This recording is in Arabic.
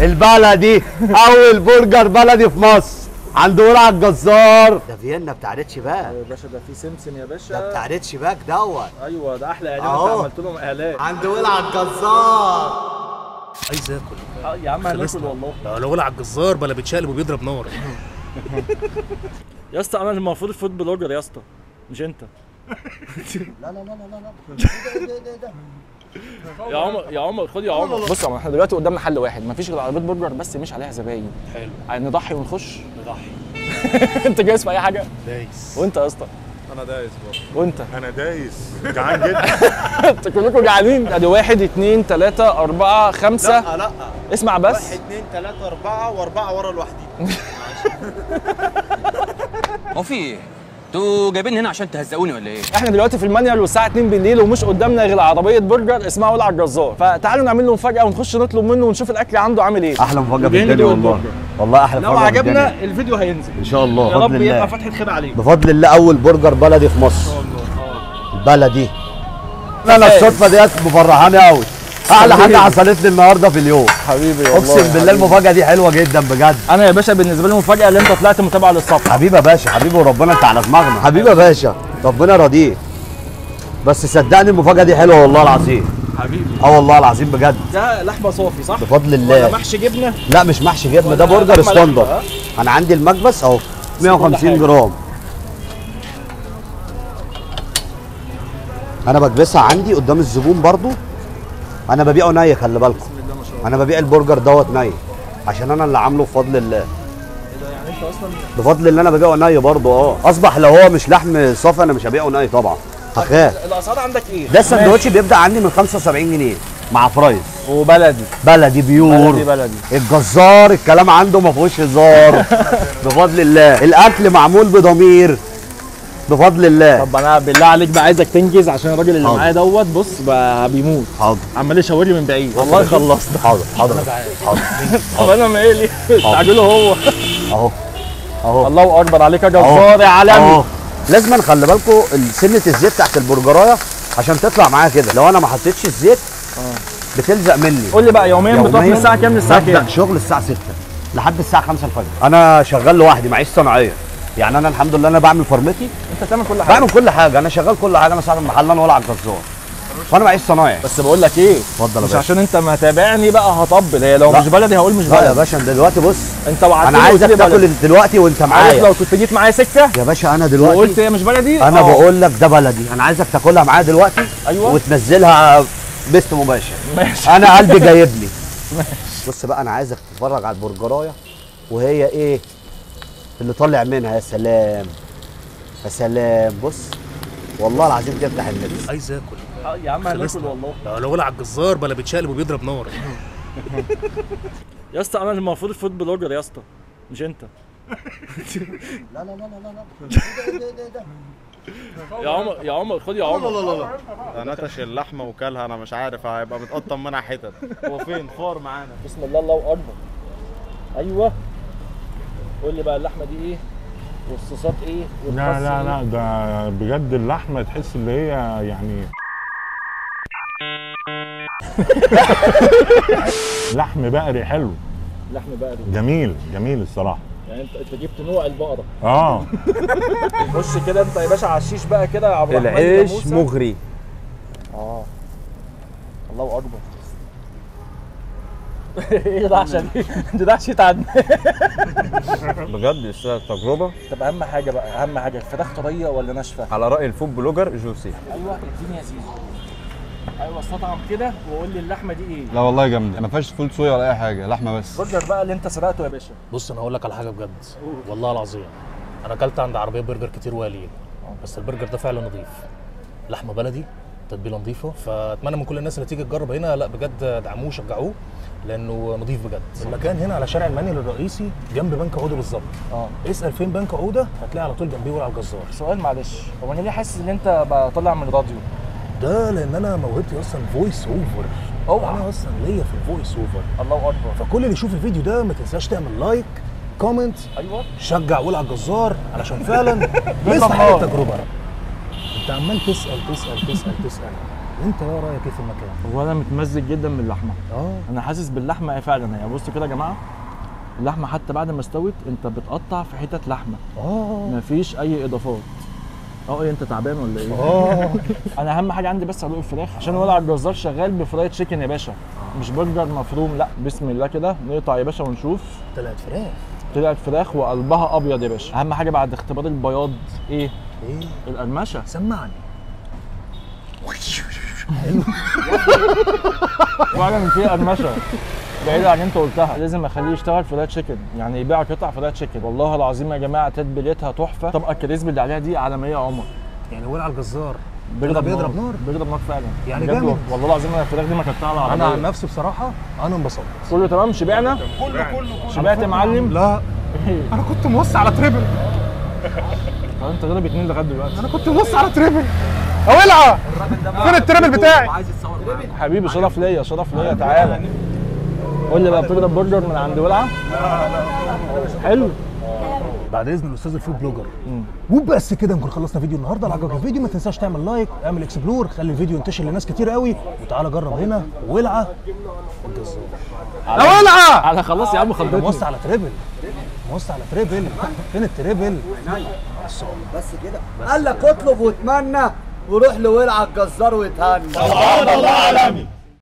البلدي اول برجر بلدي في مصر عند ولع الجزار. ده فيينا بتاع ريتش باك يا باشا، ده في سمسم يا باشا، ده بتاع ريتش باك دوت. ايوه ده احلى اعلان، انت عملت لهم اعلان عند ولع الجزار. عايز اكل يا عم هناكل والله. لو ولع الجزار بلا بيتشقلب وبيضرب نار. يا اسطى انا المفروض فود بلوجر يا اسطى، مش انت. لا لا لا لا لا ده يا عمر يا عمر خد يا عمر. بص احنا دلوقتي قدامنا حل واحد، مفيش غير عربيه برجر بس مش عليها زباين. حلو، نضحي ونخش. نضحي. انت جاهز في اي حاجه؟ دايس. وانت يا اسطى؟ انا دايس برضه. وانت؟ انا دايس، جعان جدا. انتوا كلكم جعانين. ادي 1 2 3 4 5. لا اسمع بس. 1 2 3 4 و4 ورا لوحدي. هو في ايه؟ انتوا جايبين هنا عشان تهزقوني ولا ايه؟ احنا دلوقتي في المانيال والساعه 2 بالليل ومش قدامنا غير عربيه برجر اسمها ولع الجزار، فتعالوا نعمل له مفاجاه ونخش نطلب منه ونشوف الاكل عنده عامل ايه. احلى مفاجاه في الدنيا والله. والله احلى لو مفاجاه. عجبنا الفيديو هينزل ان شاء الله يا رب بفضل الله. يبقى فتحه خير عليك بفضل الله اول برجر بلدي في مصر. البلدي. انا الصدفه ديت مفرحاني قوي. احلى حاجه حصلت لي النهارده في اليوم حبيبي والله. اقسم بالله المفاجاه دي حلوه جدا بجد. انا يا باشا بالنسبه لي المفاجاه اللي انت طلعت متابع للصفحه. حبيبي يا باشا، حبيبي وربنا انت على دماغنا. حبيبي يا باشا ربنا راضيك. بس صدقني المفاجاه دي حلوه والله العظيم. حبيبي والله العظيم بجد. ده لحمه صافي صح؟ بفضل الله. ولا محشي جبنه؟ لا مش محشي جبنه، ده برجر لحمة ستاندر. لحمة، انا عندي المكبس اهو 150 جرام. انا بكبسها عندي قدام الزبون برضو. انا ببيعه ني، خلي بالكم. انا ببيع البرجر دوت ني عشان انا اللي عامله بفضل الله. ايه ده يعني انت اصلا بفضل الله انا ببيعه ني برضو. اصبح لو هو مش لحم صافي انا مش هبيعه ني طبعا، هخاف. الاسعار عندك ايه؟ ده السندوتش بيبدا عندي من 75 جنيه مع فرايز. وبلدي بلدي بيور. بلدي. الجزار الكلام عنده ما فيهوش هزار. بفضل الله الاكل معمول بضمير بفضل الله. طب انا بالله عليك بقى عايزك تنجز عشان الراجل اللي معايا دوت بص بقى بيموت. حاضر. عمال يشاور لي من بعيد. والله خلصت. حاضر حاضر حاضر. طب انا مالي؟ استعجله هو. اهو اهو. الله اكبر عليك يا جزار يا عالمي. لازم خلي بالكم سنه الزيت تحت البرجرايه عشان تطلع معايا كده. لو انا ما حطيتش الزيت بتلزق مني. قول لي بقى يوميا بتروح من الساعه كام للساعه كام؟ شغل الساعه 6 لحد الساعه 5 الفجر. انا شغال لوحدي معيش صناعيه. يعني انا الحمد لله انا بعمل فورمتي. انت بتعمل كل حاجه؟ بعمل كل حاجه، انا شغال كل حاجه. انا صاحب المحل انا ولع الجزار وانا معيش صنايعي. بس بقول لك ايه، اتفضل يا مش باشا. عشان انت متابعني بقى هطبل. هي لو لا. مش بلدي هقول مش لا بلدي. يا باشا دلوقتي بص انت وعدتني انا عايزك وقلت لي تاكل بلدي. دلوقتي وانت عارف معايا. لو كنت جيت معايا سكه يا باشا انا دلوقتي وقلت هي مش بلدي انا بقول لك ده بلدي. انا عايزك تاكلها معايا دلوقتي. ايوه. وتنزلها بيست مباشر. ماشي. انا قلبي جايبني. بص بقى انا عايزك تتفرج على البرجرايه وهي ايه اللي طالع منها. يا سلام يا سلام. بص والله العظيم تفتح النفس. عايز اكل يا عم هناكل والله. لو ولع الجزار بلا بيتشقلب وبيضرب نار. يا اسطى انا المفروض فود بلوجر يا اسطى، مش انت. لا لا لا لا لا. يا عمر يا عمر خد يا عمر. ده نتش اللحمه وكلها، انا مش عارف هيبقى متقطم منها حتت. هو فين فار معانا؟ بسم الله الله اكبر. ايوه. قول لي بقى اللحمه دي ايه؟ والصوصات ايه؟ لا لا لا ده بجد اللحمه تحس اللي هي يعني لحم بقري حلو. لحم بقري جميل جميل الصراحه. يعني انت جبت نوع البقره. خش كده انت يا باشا على الشيش بقى كده يا عبد الرحمن. العيش مغري. الله اكبر. ايه ده عشان ده عشان تعدي. بجد يستاهل التجربه. طب اهم حاجه بقى، اهم حاجه الفراخ طريه ولا ناشفه؟ على راي الفود بلوجر جوسي. ايوه اديني يا سيدي. ايوه استطعم كده وقول لي اللحمه دي ايه؟ لا والله جامده، ما فيهاش فول صويا ولا اي حاجه، لحمه بس. برجر بقى اللي انت سرقته يا باشا. بص انا هقول لك على حاجه بجد والله العظيم. انا اكلت عند عربيه برجر كتير وقليل، بس البرجر ده فعلا نظيف. لحمه بلدي، تتبيله نظيفه، فاتمنى من كل الناس اللي تيجي تجرب هنا لا بجد دعموه وشجعوه لانه نظيف بجد. المكان هنا على شارع المانيال الرئيسي جنب بنك عوده بالظبط. اسال فين بنك عوده هتلاقي على طول جنبيه ولع الجزار. سؤال معلش، هو انا ليه حاسس ان انت بقى طالع من راديو؟ ده لان انا موهبتي اصلا فويس اوفر. انا اصلا ليا في الفويس اوفر. الله اكبر. فكل اللي يشوف الفيديو ده ما تنساش تعمل لايك كومنت. ايوه. شجع ولع الجزار علشان فعلا يستحق التجربه. انت عمال تسال. انت ايه رايك ايه في المكان؟ هو انا متمزج جدا باللحمه. اه انا حاسس باللحمه فعلا. هي بصوا كده يا جماعه، اللحمه حتى بعد ما استوت انت بتقطع في حتت لحمه، مفيش اي اضافات. ايه انت تعبان ولا ايه؟ انا اهم حاجه عندي بس ادوق الفراخ، عشان ولع الجزار شغال بفرايد تشيكن يا باشا، مش برجر مفروم. لا بسم الله كده نقطع يا باشا ونشوف. طلعت فراخ. طلعت فراخ وقلبها ابيض يا باشا. اهم حاجه بعد اختبار البياض ايه؟ ايه؟ القرمشه. سمعني. فعلا في قرمشه بعيد عن انت قلتها. لازم اخليه يشتغل فرايد تشيكن، يعني يبيع قطع فرايد تشيكن. والله العظيم يا جماعه تتبيلتها تحفه. طبقه الكريسبي اللي عليها دي عالميه يا عمر. يعني ولع الجزار بيضرب نار. بيضرب نار فعلا يعني بجد. جامد. والله العظيم انا الفراخ دي ما كنتها على العربيه. انا عن نفسي بصراحه انا انبسطت. كله تمام؟ شبعنا؟ كله شبعت يا معلم؟ لا انا كنت موصي على تريبل. انت غالب اتنين لغايه دلوقتي. انا كنت موصي على تريبل. اولع فين التريبل بتاعي؟ حبيبي شرف ليا، شرف ليا. تعالى قول لي بقى، بتضرب برجر من عند ولعه؟ حلو. بعد اذن الاستاذ الفود بلوجر. وبس كده نكون خلصنا فيديو النهارده. لو عجبك الفيديو ما تنساش تعمل لايك، اعمل اكسبلور، خلي الفيديو ينتشر لناس كتير قوي، وتعالى جرب هنا ولعه الجزار. يا ولعه! انا خلاص يا عم خلصت. موصي على تريبل. موصي على تريبل. فين التريبل؟ بس كده قال لك اطلب واتمنى وروح لولع الجزار واتهنى. الله عالمي.